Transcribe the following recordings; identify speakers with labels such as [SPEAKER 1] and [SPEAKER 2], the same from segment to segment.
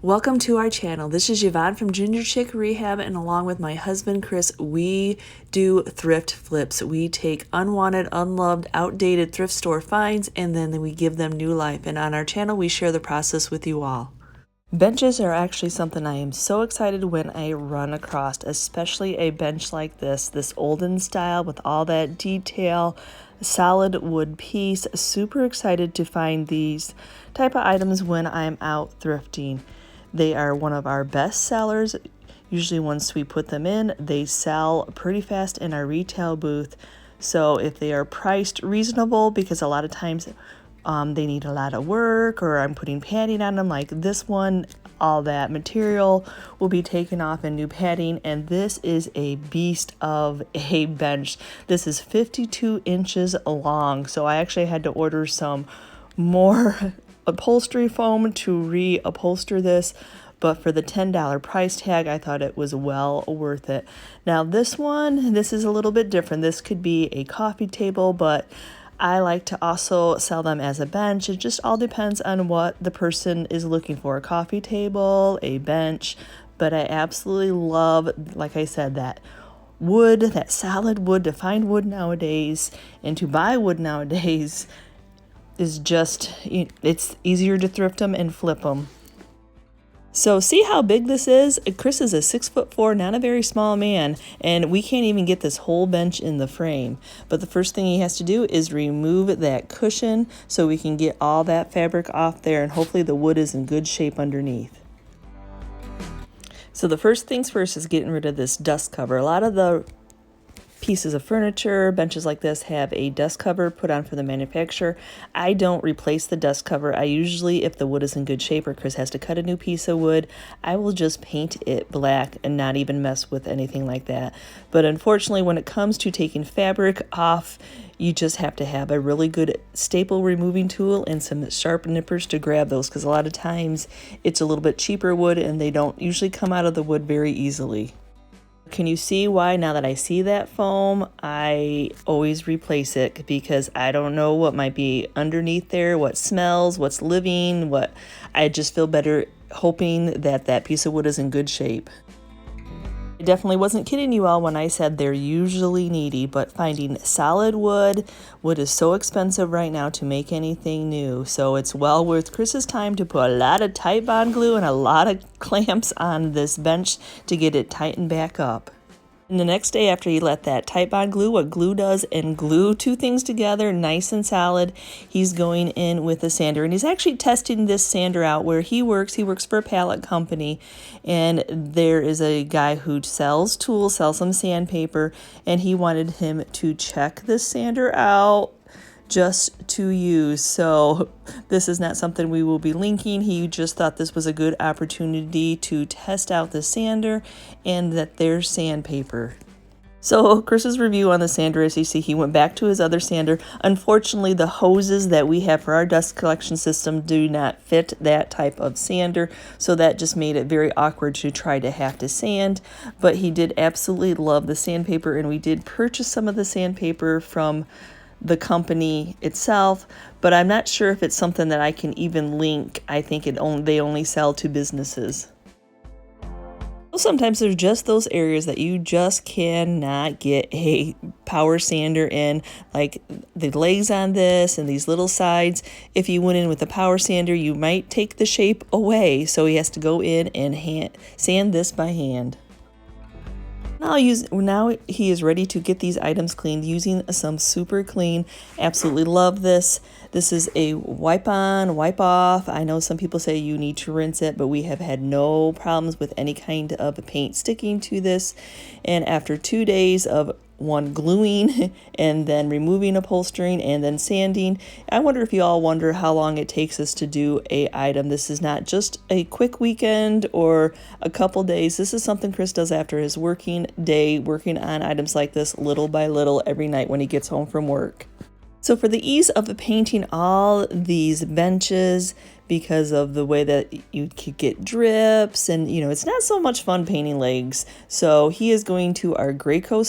[SPEAKER 1] Welcome to our channel. This is Yvonne from Ginger Chick Rehab, and along with my husband Chris, we do thrift flips. We take unwanted, unloved, outdated thrift store finds and then we give them new life. And on our channel, we share the process with you all. Benches are actually something I am so excited when I run across, especially a bench like this olden style with all that detail, solid wood piece. Super excited to find these type of items when I'm out thrifting. They are one of our best sellers. Usually once we put them in, they sell pretty fast in our retail booth. So if they are priced reasonable, because a lot of times they need a lot of work, or I'm putting padding on them like this one, all that material will be taken off and new padding. And this is a beast of a bench. This is 52 inches long. So I actually had to order some more upholstery foam to reupholster this, but for the $10 price tag, I thought it was well worth it. Now this is a little bit different. This could be a coffee table, but I like to also sell them as a bench. It just all depends on what the person is looking for. A coffee table, a bench, but I absolutely love, like I said, that wood, that solid wood. To find wood nowadays and to buy wood nowadays is just, it's easier to thrift them and flip them. So see how big this is? Chris is a 6'4", not a very small man, and we can't even get this whole bench in the frame. But the first thing he has to do is remove that cushion so we can get all that fabric off there, and hopefully the wood is in good shape underneath. So the first things first is getting rid of this dust cover. A lot of the pieces of furniture, benches like this, have a dust cover put on for the manufacturer. I don't replace the dust cover. I usually, if the wood is in good shape or Chris has to cut a new piece of wood, I will just paint it black and not even mess with anything like that. But unfortunately, when it comes to taking fabric off, you just have to have a really good staple removing tool and some sharp nippers to grab those, because a lot of times it's a little bit cheaper wood and they don't usually come out of the wood very easily. Can you see why now that I see that foam, I always replace it, because I don't know what might be underneath there, what smells, what's living, what I just feel better hoping that that piece of wood is in good shape. I definitely wasn't kidding you all when I said they're usually needy, but finding solid wood is so expensive right now to make anything new. So it's well worth Chris's time to put a lot of Titebond glue and a lot of clamps on this bench to get it tightened back up. And the next day after you let that Titebond glue, what glue does, and glue two things together nice and solid, he's going in with a sander. And he's actually testing this sander out where he works. He works for a pallet company, and there is a guy who sells tools, sells some sandpaper, and he wanted him to check this sander out just to use. So this is not something we will be linking. He just thought this was a good opportunity to test out the sander and that there's sandpaper. So Chris's review on the sander, as you see, he went back to his other sander. Unfortunately, the hoses that we have for our dust collection system do not fit that type of sander, so that just made it very awkward to try to have to sand. But he did absolutely love the sandpaper, and we did purchase some of the sandpaper from the company itself, but I'm not sure if it's something that I can even link. I think they only sell to businesses. Sometimes there's just those areas that you just cannot get a power sander in, like the legs on this and these little sides. If you went in with a power sander, you might take the shape away, so he has to go in and sand this by hand. Now he is ready to get these items cleaned using some Super Clean. Absolutely love this. This is a wipe on, wipe off. I know some people say you need to rinse it, but we have had no problems with any kind of paint sticking to this. And after 2 days of gluing and then removing upholstering and then sanding, I wonder if you all wonder how long it takes us to do a item. This is not just a quick weekend or a couple days. This is something Chris does after his working day, working on items like this little by little every night when he gets home from work. So for the ease of painting all these benches, because of the way that you could get drips, and you know, it's not so much fun painting legs. So he is going to our Graco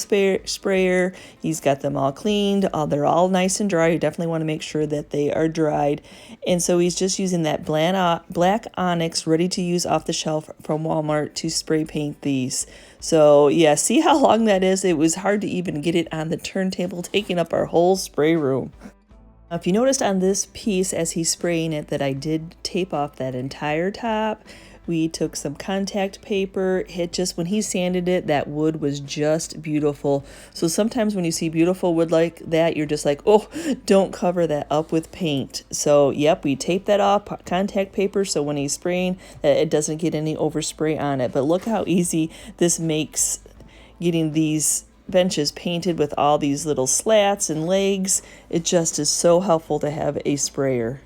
[SPEAKER 1] sprayer. He's got them all cleaned. They're all nice and dry. You definitely want to make sure that they are dried. And so he's just using that black onyx ready to use off the shelf from Walmart to spray paint these. So yeah, see how long that is? It was hard to even get it on the turntable, taking up our whole spray room. If you noticed on this piece as he's spraying it that I did tape off that entire top. We took some contact paper, when he sanded it, that wood was just beautiful. So sometimes when you see beautiful wood like that, you're just like, oh, don't cover that up with paint. So yep, we taped that off, contact paper, so when he's spraying, that it doesn't get any overspray on it. But look how easy this makes getting these benches painted with all these little slats and legs. It just is so helpful to have a sprayer.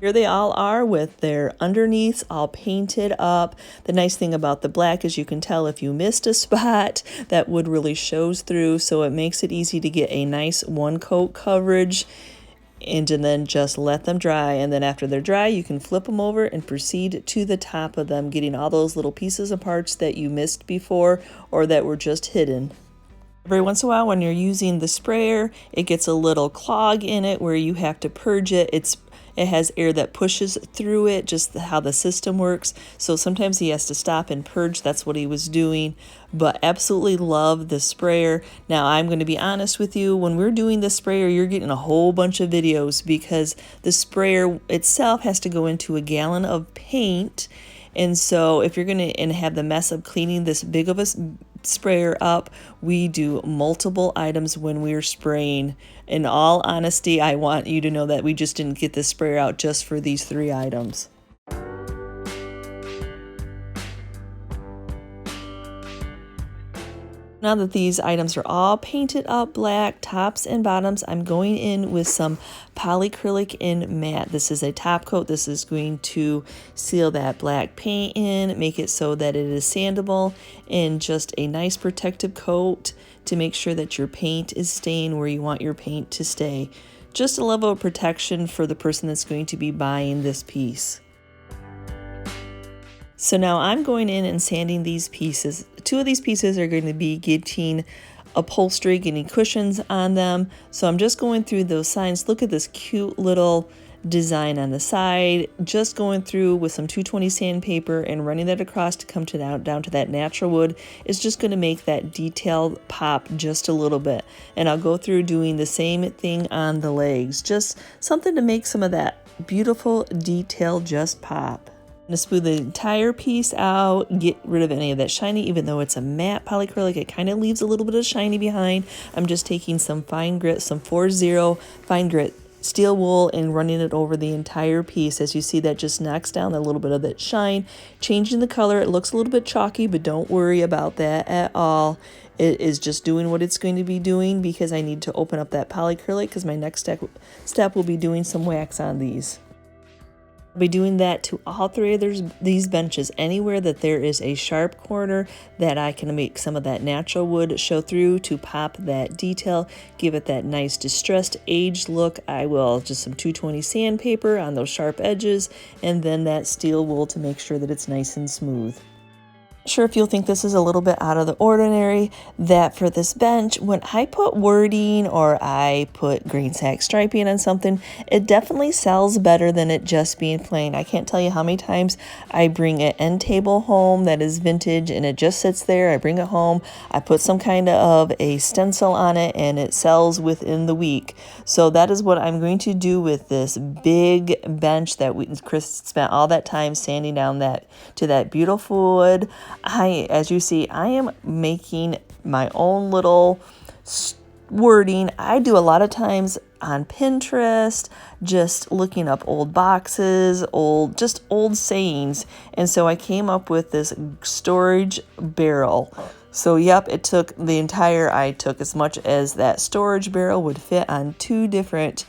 [SPEAKER 1] Here they all are with their underneaths all painted up. The nice thing about the black is you can tell if you missed a spot, that wood really shows through, so it makes it easy to get a nice one coat coverage. And then just let them dry, and then after they're dry you can flip them over and proceed to the top of them, getting all those little pieces and parts that you missed before or that were just hidden. Every once in a while when you're using the sprayer, it gets a little clog in it where you have to purge it. It has air that pushes through it, just how the system works. So sometimes he has to stop and purge. That's what he was doing. But absolutely love the sprayer. Now I'm going to be honest with you. When we're doing the sprayer, you're getting a whole bunch of videos because the sprayer itself has to go into a gallon of paint. And so if you're going to have the mess of cleaning this big of a sprayer up, we do multiple items when we're spraying. In all honesty, I want you to know that we just didn't get this sprayer out just for these 3 items. Now that these items are all painted up black, tops and bottoms, I'm going in with some polyacrylic in matte. This is a top coat. This is going to seal that black paint in, make it so that it is sandable, and just a nice protective coat to make sure that your paint is staying where you want your paint to stay. Just a level of protection for the person that's going to be buying this piece. So now I'm going in and sanding these pieces. 2 of these pieces are going to be getting upholstery, getting cushions on them. So I'm just going through those signs. Look at this cute little design on the side. Just going through with some 220 sandpaper and running that across to come to down to that natural wood is just going to make that detail pop just a little bit. And I'll go through doing the same thing on the legs. Just something to make some of that beautiful detail just pop. I'm going to smooth the entire piece out, get rid of any of that shiny. Even though it's a matte polyacrylic, it kind of leaves a little bit of shiny behind. I'm just taking some fine grit, some 4-0 fine grit steel wool and running it over the entire piece. As you see, that just knocks down a little bit of that shine, changing the color. It looks a little bit chalky, but don't worry about that at all. It is just doing what it's going to be doing because I need to open up that polyacrylic because my next step will be doing some wax on these. I'll be doing that to all 3 of these benches. Anywhere that there is a sharp corner that I can make some of that natural wood show through to pop that detail, give it that nice distressed aged look. I will just some 220 sandpaper on those sharp edges and then that steel wool to make sure that it's nice and smooth. Sure, if you'll think this is a little bit out of the ordinary, that for this bench, when I put wording or I put green sack striping on something, it definitely sells better than it just being plain. I can't tell you how many times I bring an end table home that is vintage and it just sits there. I bring it home, I put some kind of a stencil on it, and it sells within the week. So that is what I'm going to do with this big bench that Chris spent all that time sanding down to that beautiful wood. As you see, I am making my own little wording. I do a lot of times on Pinterest, just looking up old boxes, old sayings. And so I came up with this storage barrel. So yep, I took as much as that storage barrel would fit on 2 different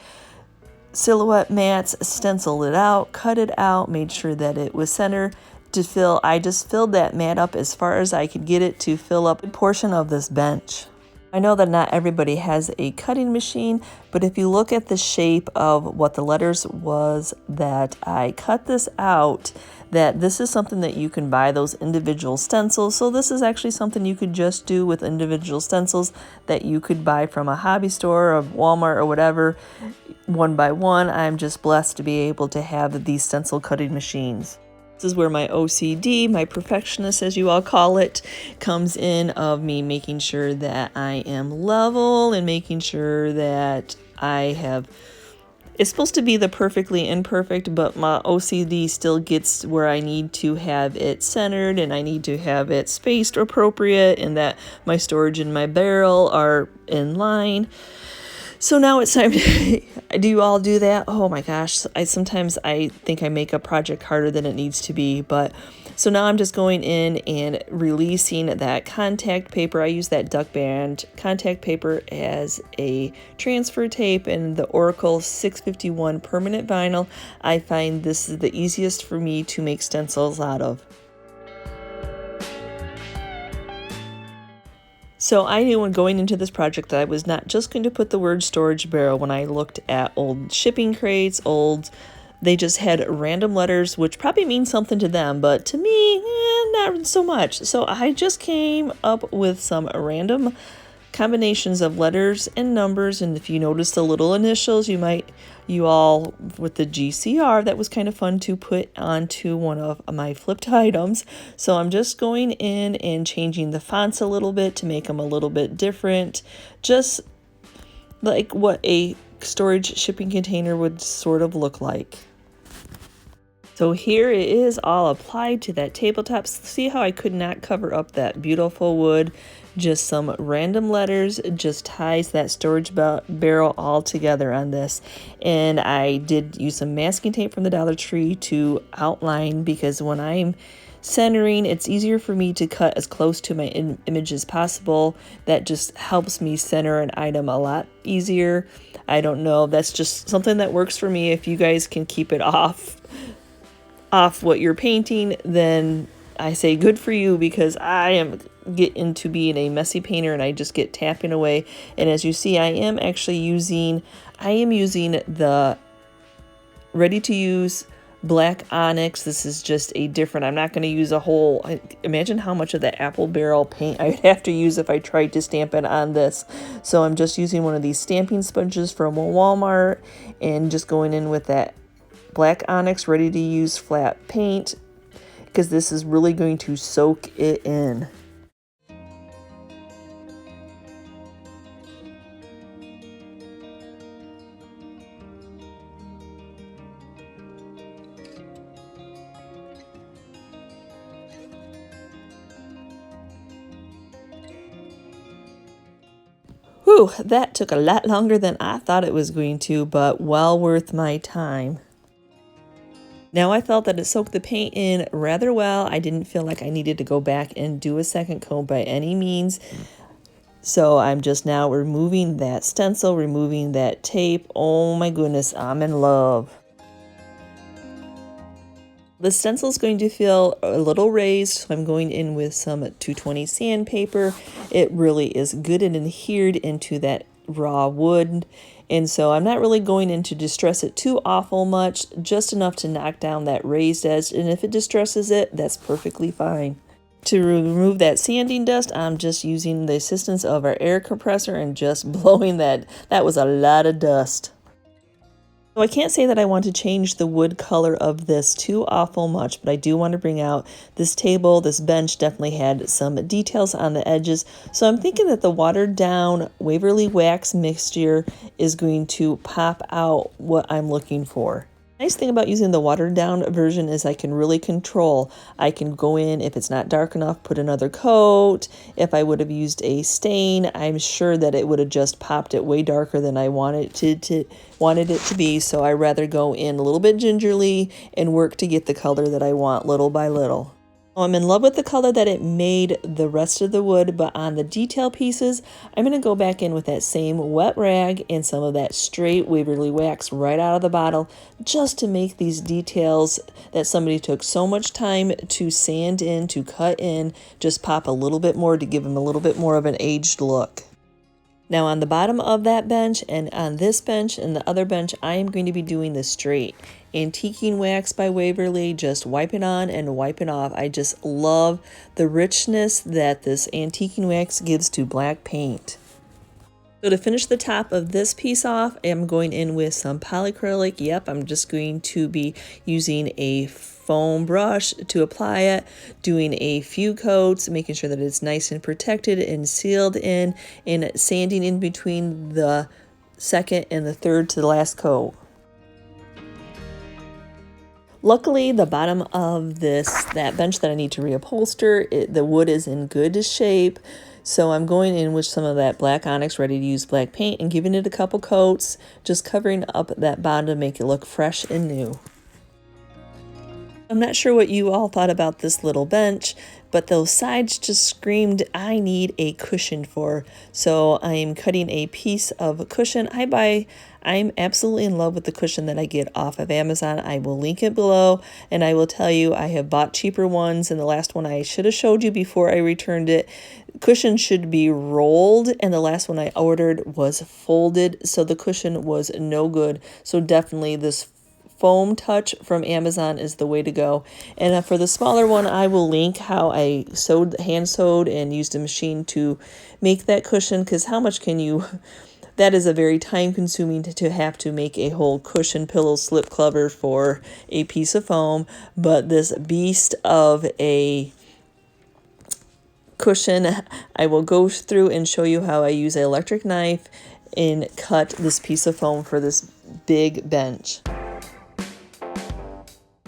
[SPEAKER 1] silhouette mats, stenciled it out, cut it out, made sure that it was center to fill. I just filled that mat up as far as I could get it to fill up a portion of this bench. I know that not everybody has a cutting machine, but if you look at the shape of what the letters was that I cut this out, that this is something that you can buy those individual stencils. So this is actually something you could just do with individual stencils that you could buy from a hobby store or Walmart or whatever, one by one. I'm just blessed to be able to have these stencil cutting machines. This is where my OCD, my perfectionist as you all call it, comes in, of me making sure that I am level and making sure that I have, it's supposed to be the perfectly imperfect, but my OCD still gets where I need to have it centered and I need to have it spaced appropriate and that my storage and my barrel are in line. So now it's time to, do you all do that? Oh my gosh, sometimes I think I make a project harder than it needs to be, but so now I'm just going in and releasing that contact paper. I use that duck band contact paper as a transfer tape and the Oracle 651 permanent vinyl. I find this is the easiest for me to make stencils out of. So I knew when going into this project that I was not just going to put the word storage barrel. When I looked at old shipping crates, they just had random letters, which probably means something to them, but to me, not so much. So I just came up with some random combinations of letters and numbers, and if you notice the little initials, you all with the GCR, that was kind of fun to put onto one of my flipped items. So I'm just going in and changing the fonts a little bit to make them a little bit different, just like what a storage shipping container would sort of look like. So here it is all applied to that tabletop. See how I could not cover up that beautiful wood? Just some random letters just ties that storage barrel all together on this. And I did use some masking tape from the Dollar Tree to outline, because when I'm centering, it's easier for me to cut as close to my image as possible. That just helps me center an item a lot easier. I don't know, that's just something that works for me. If you guys can keep it off what you're painting, then I say good for you, because I am getting to being a messy painter and I just get tapping away. And as you see, I am using the ready to use black onyx. This is just a different, I'm not going to use a whole, imagine how much of the apple barrel paint I would have to use if I tried to stamp it on this. So I'm just using one of these stamping sponges from Walmart and just going in with that black onyx ready to use flat paint, because this is really going to soak it in. Whew, that took a lot longer than I thought it was going to, but well worth my time. Now I felt that it soaked the paint in rather well. I didn't feel like I needed to go back and do a second coat by any means. So I'm just now removing that stencil, removing that tape. Oh my goodness, I'm in love. The stencil is going to feel a little raised, so I'm going in with some 220 sandpaper. It really is good and adhered into that raw wood. And so I'm not really going in to distress it too awful much, just enough to knock down that raised edge. And if it distresses it, that's perfectly fine. To remove that sanding dust, I'm just using the assistance of our air compressor and just blowing that. That was a lot of dust. So I can't say that I want to change the wood color of this too awful much, but I do want to bring out this table. This bench definitely had some details on the edges. So I'm thinking that the watered down Waverly wax mixture is going to pop out what I'm looking for. Nice thing about using the watered down version is I can really control. I can go in, if it's not dark enough, put another coat. If I would have used a stain, I'm sure that it would have just popped it way darker than I wanted it to be. So I rather go in a little bit gingerly and work to get the color that I want little by little. I'm in love with the color that it made the rest of the wood, but on the detail pieces, I'm going to go back in with that same wet rag and some of that straight Waverly wax right out of the bottle, just to make these details that somebody took so much time to sand in, to cut in, just pop a little bit more to give them a little bit more of an aged look. Now on the bottom of that bench and on this bench and the other bench, I am going to be doing the straight antiquing wax by Waverly, just wiping on and wiping off. I just love the richness that this antiquing wax gives to black paint. So to finish the top of this piece off, I'm going in with some polyacrylic. Yep, I'm just going to be using a foam brush to apply it, doing a few coats, making sure that it's nice and protected and sealed in, and sanding in between the second and the third to the last coat. Luckily, the bottom of that bench that I need to reupholster, the wood is in good shape. So I'm going in with some of that black onyx ready to use black paint and giving it a couple coats, just covering up that bottom to make it look fresh and new. I'm not sure what you all thought about this little bench, but those sides just screamed, I need a cushion for. So I'm cutting a piece of cushion. I'm absolutely in love with the cushion that I get off of Amazon. I will link it below, and I will tell you I have bought cheaper ones, and the last one I should have showed you before I returned it. Cushion should be rolled, and the last one I ordered was folded, so the cushion was no good. So definitely this foam touch from Amazon is the way to go. And for the smaller one, I will link how I hand sewed and used a machine to make that cushion, because how much can you that is a very time consuming to have to make a whole cushion, pillow, slip cover for a piece of foam. But this beast of a cushion, I will go through and show you how I use an electric knife and cut this piece of foam for this big bench.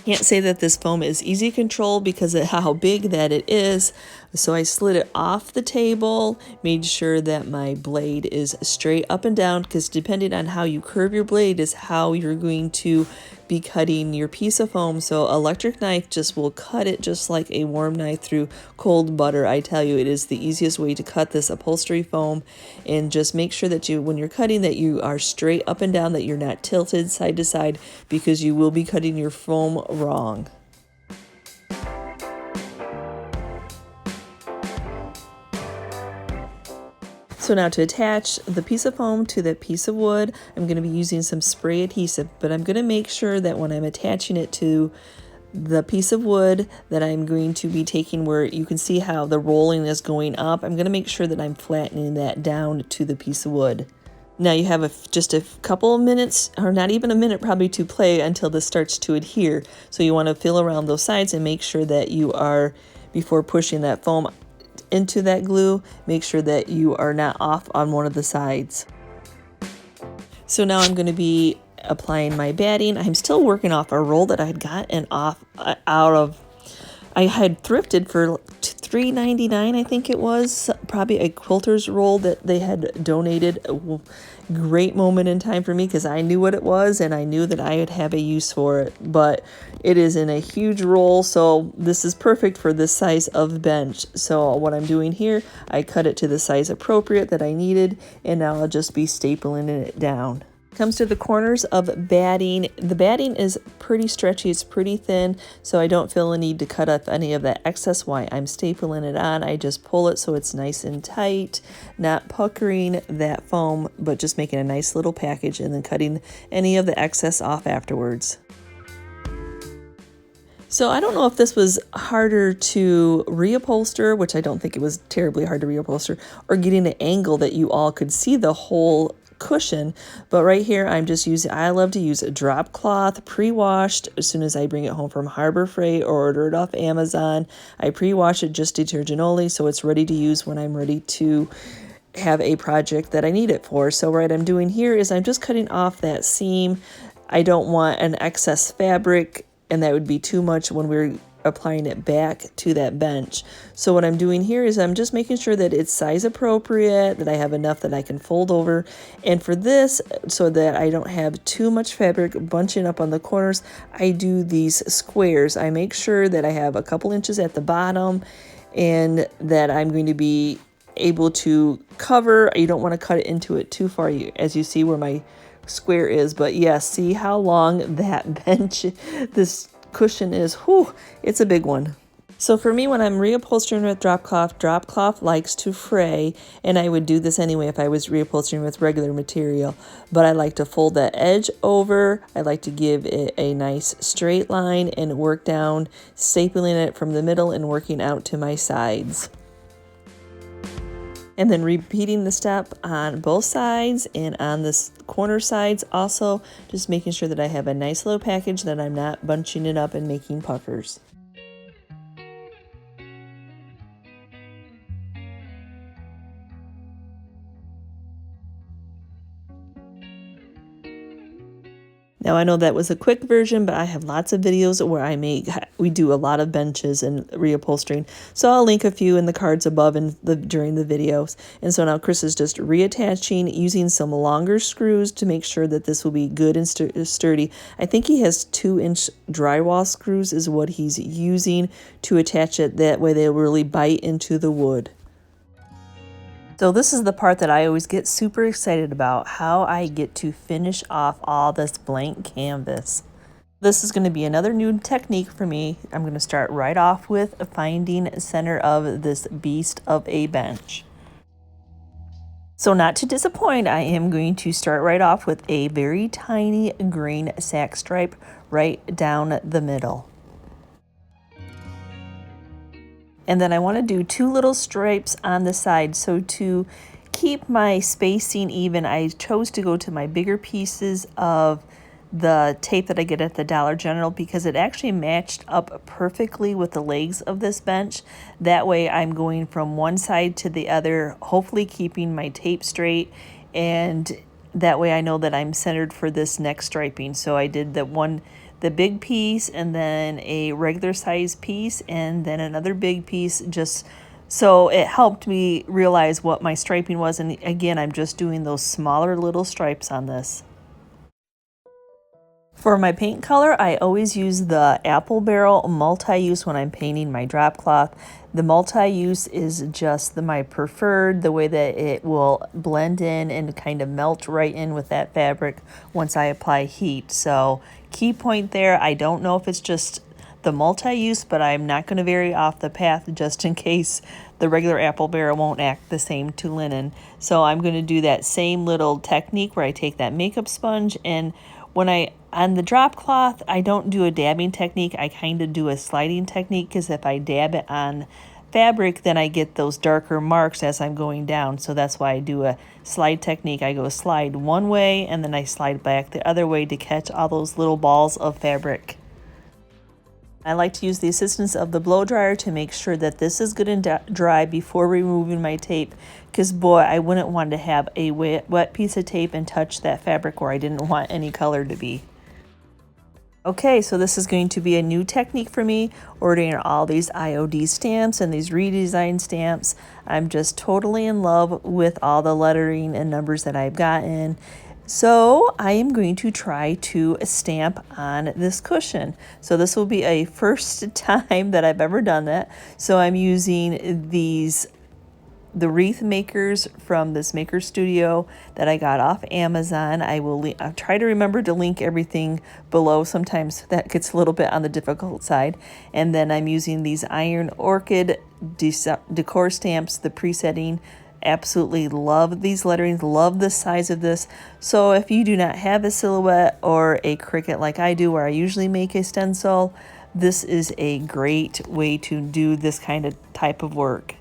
[SPEAKER 1] Can't say that this foam is easy to control because of how big that it is. So I slid it off the table, made sure that my blade is straight up and down, because depending on how you curve your blade is how you're going to be cutting your piece of foam. So electric knife just will cut it just like a warm knife through cold butter. I tell you, it is the easiest way to cut this upholstery foam. And just make sure that when you're cutting, that you are straight up and down, that you're not tilted side to side, because you will be cutting your foam wrong. So now to attach the piece of foam to that piece of wood, I'm going to be using some spray adhesive, but I'm going to make sure that when I'm attaching it to the piece of wood that I'm going to be taking, where you can see how the rolling is going up, I'm going to make sure that I'm flattening that down to the piece of wood. Now you have just a couple of minutes, or not even a minute probably, to play until this starts to adhere. So you want to feel around those sides and make sure that you are, before pushing that foam into that glue, make sure that you are not off on one of the sides. So now I'm going to be applying my batting. I'm still working off a roll that I had gotten I had thrifted for $3.99, I think it was, probably a quilter's roll that they had donated. A great moment in time for me, because I knew what it was and I knew that I would have a use for it. But it is in a huge roll, so this is perfect for this size of bench. So what I'm doing here, I cut it to the size appropriate that I needed, and now I'll just be stapling it down. Comes to the corners of batting. The batting is pretty stretchy, it's pretty thin, so I don't feel a need to cut up any of that excess while I'm stapling it on. I just pull it so it's nice and tight, not puckering that foam, but just making a nice little package and then cutting any of the excess off afterwards. So I don't know if this was harder to reupholster, which I don't think it was terribly hard to reupholster, or getting an angle that you all could see the whole cushion. But right here, I love to use a drop cloth, pre-washed. As soon as I bring it home from Harbor Freight or order it off Amazon, I pre-wash it, just detergent only, so it's ready to use when I'm ready to have a project that I need it for. So what I'm doing here is I'm just cutting off that seam. I don't want an excess fabric, and that would be too much when we're applying it back to that bench. So what I'm doing here is I'm just making sure that it's size appropriate, that I have enough that I can fold over. And for this, so that I don't have too much fabric bunching up on the corners, I do these squares. I make sure that I have a couple inches at the bottom and that I'm going to be able to cover. You don't want to cut it into it too far, as you see where my square is. But yes, see how long that bench, this cushion is. Whew, it's a big one. So for me, when I'm reupholstering with drop cloth likes to fray, and I would do this anyway if I was reupholstering with regular material, but I like to fold that edge over. I like to give it a nice straight line and work down, stapling it from the middle and working out to my sides. And then repeating the step on both sides and on the corner sides also, just making sure that I have a nice little package, that I'm not bunching it up and making puffers. Now I know that was a quick version, but I have lots of videos where we do a lot of benches and reupholstering. So I'll link a few in the cards above and during the videos. And so now Chris is just reattaching using some longer screws to make sure that this will be good and sturdy. I think he has 2-inch drywall screws is what he's using to attach it. That way they'll really bite into the wood. So this is the part that I always get super excited about, how I get to finish off all this blank canvas. This is going to be another new technique for me. I'm going to start right off with finding center of this beast of a bench. So not to disappoint, I am going to start right off with a very tiny green sack stripe right down the middle. And then I want to do 2 little stripes on the side. So to keep my spacing even, I chose to go to my bigger pieces of the tape that I get at the Dollar General because it actually matched up perfectly with the legs of this bench. That way I'm going from one side to the other, hopefully keeping my tape straight, and that way I know that I'm centered for this next striping. So I did the big piece and then a regular size piece and then another big piece, just so it helped me realize what my striping was. And again, I'm just doing those smaller little stripes on this. For my paint color, I always use the Apple Barrel multi-use when I'm painting my drop cloth. The multi-use is just my preferred, the way that it will blend in and kind of melt right in with that fabric once I apply heat. So key point there, I don't know if it's just the multi-use, but I'm not going to vary off the path just in case the regular Apple Barrel won't act the same to linen. So I'm going to do that same little technique where I take that makeup sponge, and on the drop cloth, I don't do a dabbing technique. I kind of do a sliding technique, because if I dab it on fabric, then I get those darker marks as I'm going down. So that's why I do a slide technique. I go slide one way and then I slide back the other way to catch all those little balls of fabric. I like to use the assistance of the blow dryer to make sure that this is good and dry before removing my tape, because boy, I wouldn't want to have a wet piece of tape and touch that fabric where I didn't want any color to be. Okay, so this is going to be a new technique for me, ordering all these IOD stamps and these redesigned stamps. I'm just totally in love with all the lettering and numbers that I've gotten. So I am going to try to stamp on this cushion. So this will be a first time that I've ever done that. So I'm using the wreath makers from this maker studio that I got off Amazon. I'll try to remember to link everything below. Sometimes that gets a little bit on the difficult side. And then I'm using these Iron Orchid Decor stamps, the presetting. Absolutely love these letterings, love the size of this. So if you do not have a silhouette or a Cricut like I do, where I usually make a stencil, this is a great way to do this kind of type of work.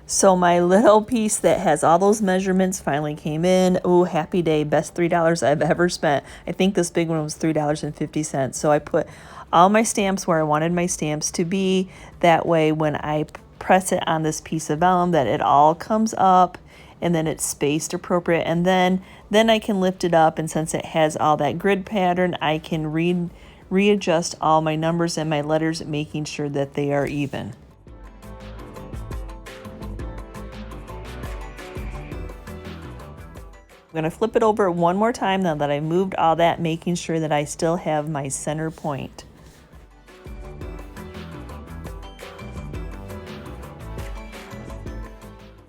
[SPEAKER 1] So my little piece that has all those measurements finally came in. Oh, happy day, best $3 I've ever spent. I think this big one was $3.50. So I put all my stamps where I wanted my stamps to be. That way when I press it on this piece of vellum, that it all comes up and then it's spaced appropriate, and then I can lift it up, and since it has all that grid pattern, I can readjust all my numbers and my letters, making sure that they are even. I'm going to flip it over one more time now that I moved all that, making sure that I still have my center point.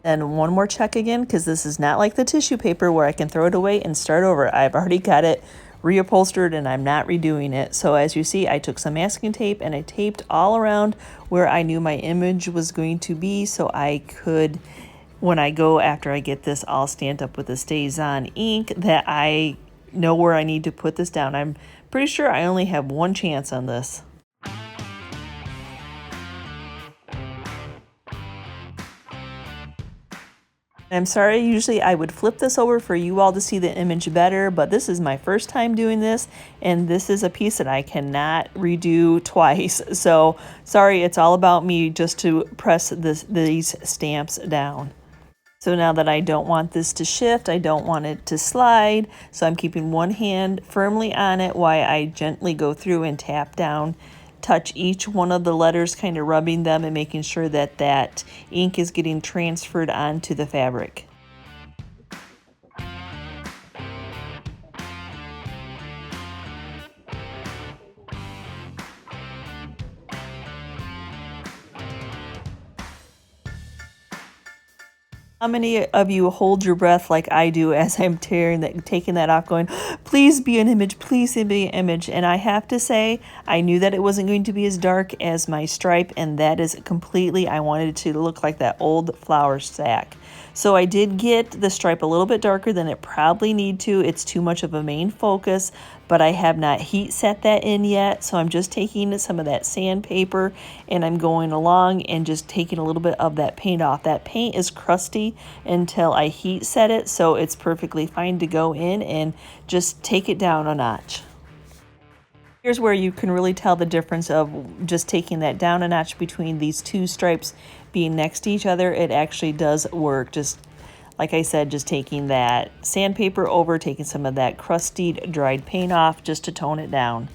[SPEAKER 1] And one more check again, because this is not like the tissue paper where I can throw it away and start over. I've already got it reupholstered and I'm not redoing it. So as you see, I took some masking tape and I taped all around where I knew my image was going to be, so I could, when I go after I get this all stamped up with the Stays On ink, that I know where I need to put this down. I'm pretty sure I only have one chance on this. I'm sorry, usually I would flip this over for you all to see the image better, but this is my first time doing this, and this is a piece that I cannot redo twice. So sorry, it's all about me just to press these stamps down. So now that I don't want this to shift, I don't want it to slide, so I'm keeping one hand firmly on it while I gently go through and tap down, touch each one of the letters, kind of rubbing them and making sure that that ink is getting transferred onto the fabric. How many of you hold your breath like I do as I'm taking that off, going, please be an image, please be an image? And I have to say, I knew that it wasn't going to be as dark as my stripe, and that is completely, I wanted it to look like that old flour sack. So I did get the stripe a little bit darker than it probably need to. It's too much of a main focus, but I have not heat set that in yet. So I'm just taking some of that sandpaper and I'm going along and just taking a little bit of that paint off. That paint is crusty until I heat set it, so it's perfectly fine to go in and just take it down a notch. Here's where you can really tell the difference of just taking that down a notch between these two stripes being next to each other. It actually does work. Just like I said, just taking that sandpaper over, taking some of that crusty dried paint off just to tone it down.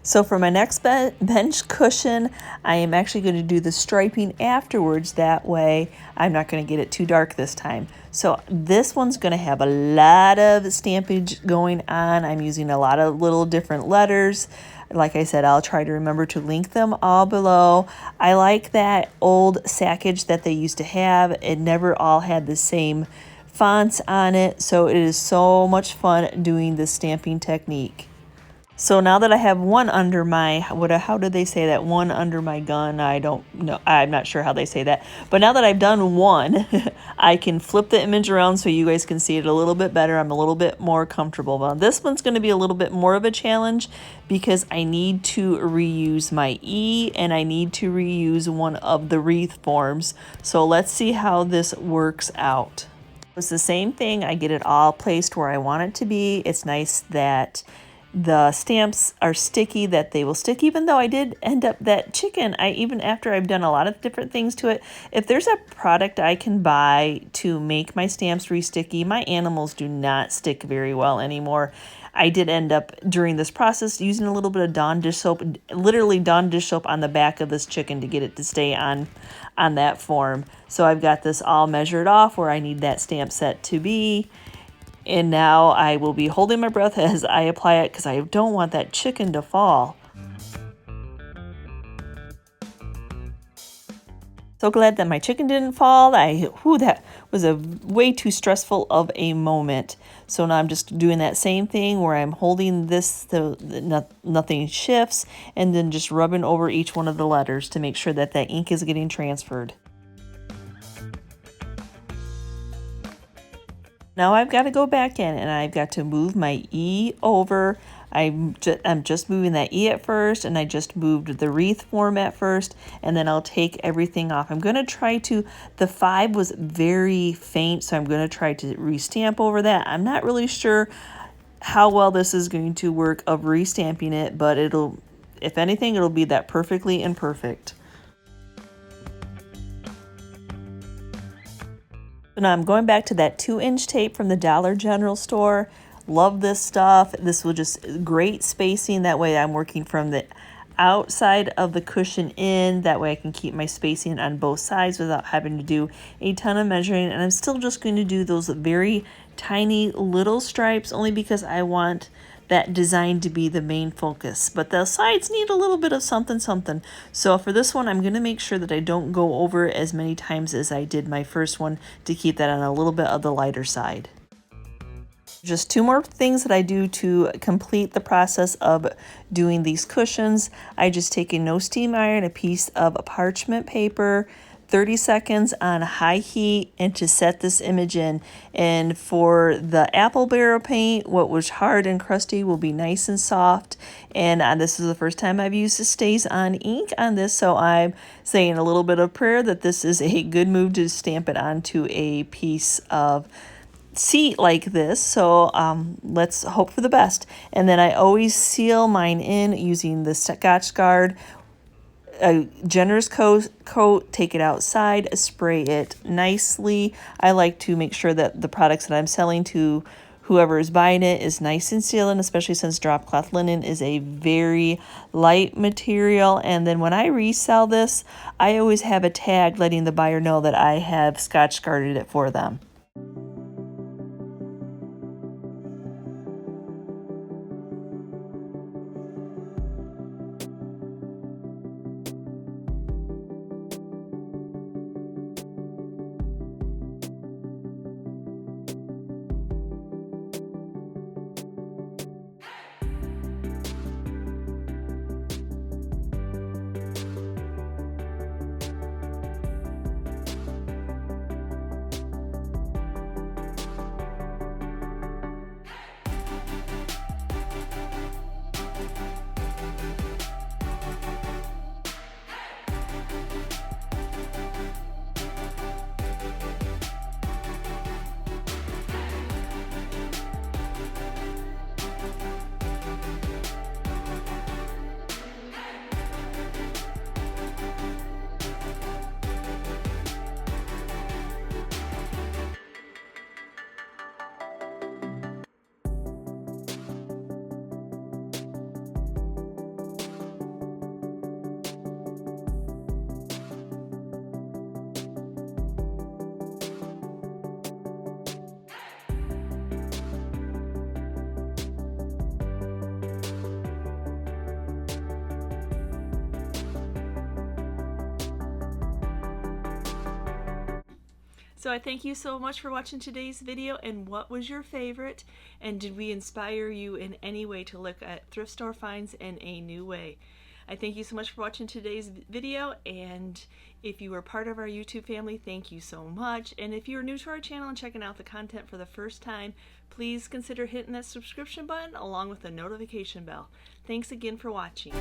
[SPEAKER 1] So for my next bench cushion, I am actually going to do the striping afterwards. That way I'm not going to get it too dark this time. So this one's going to have a lot of stampage going on. I'm using a lot of little different letters. Like I said, I'll try to remember to link them all below. I like that old sackage that they used to have. It never all had the same fonts on it, so it is so much fun doing this stamping technique. So now that I have one under my, how do they say that? One under my gun? I don't know. I'm not sure how they say that. But now that I've done one, I can flip the image around so you guys can see it a little bit better. I'm a little bit more comfortable. Well, this one's going to be a little bit more of a challenge because I need to reuse my E and I need to reuse one of the wreath forms. So let's see how this works out. It's the same thing. I get it all placed where I want it to be. It's nice that the stamps are sticky, that they will stick, even though I did end up that chicken. Even after I've done a lot of different things to it, if there's a product I can buy to make my stamps re-sticky, my animals do not stick very well anymore. I did end up during this process using a little bit of Dawn dish soap, literally Dawn dish soap on the back of this chicken to get it to stay on that form. So I've got this all measured off where I need that stamp set to be. And now I will be holding my breath as I apply it because I don't want that chicken to fall. So glad that my chicken didn't fall. That was a way too stressful of a moment. So now I'm just doing that same thing where I'm holding this, nothing shifts, and then just rubbing over each one of the letters to make sure that that ink is getting transferred. Now I've got to go back in and I've got to move my E over. I'm just moving that E at first, and I just moved the wreath form at first, and then I'll take everything off. I'm going to try to, the 5 was very faint, so I'm going to try to restamp over that. I'm not really sure how well this is going to work of restamping it, but it'll, if anything, it'll be that perfectly imperfect. So now I'm going back to that 2-inch tape from the Dollar General store. Love this stuff. This will just great spacing. That way I'm working from the outside of the cushion in. That way I can keep my spacing on both sides without having to do a ton of measuring. And I'm still just going to do those very tiny little stripes only because I want that design to be the main focus. But the sides need a little bit of something. So for this one, I'm going to make sure that I don't go over as many times as I did my first one to keep that on a little bit of the lighter side. Just two more things that I do to complete the process of doing these cushions. I just take a no steam iron, a piece of parchment paper, 30 seconds on high heat, and to set this image in. And for the apple barrel paint, what was hard and crusty will be nice and soft. And this is the first time I've used the Stays On ink on this, so I'm saying a little bit of prayer that this is a good move to stamp it onto a piece of seat like this. So let's hope for the best. And then I always seal mine in using the Scotchgard. A generous coat, take it outside, spray it nicely. I like to make sure that the products that I'm selling to whoever is buying it is nice and sealing, especially since drop cloth linen is a very light material. And then when I resell this, I always have a tag letting the buyer know that I have Scotchgarded it for them. So I thank you so much for watching today's video, and what was your favorite? And did we inspire you in any way to look at thrift store finds in a new way? I thank you so much for watching today's video, and if you were part of our YouTube family, thank you so much. And if you're new to our channel and checking out the content for the first time, please consider hitting that subscription button along with the notification bell. Thanks again for watching.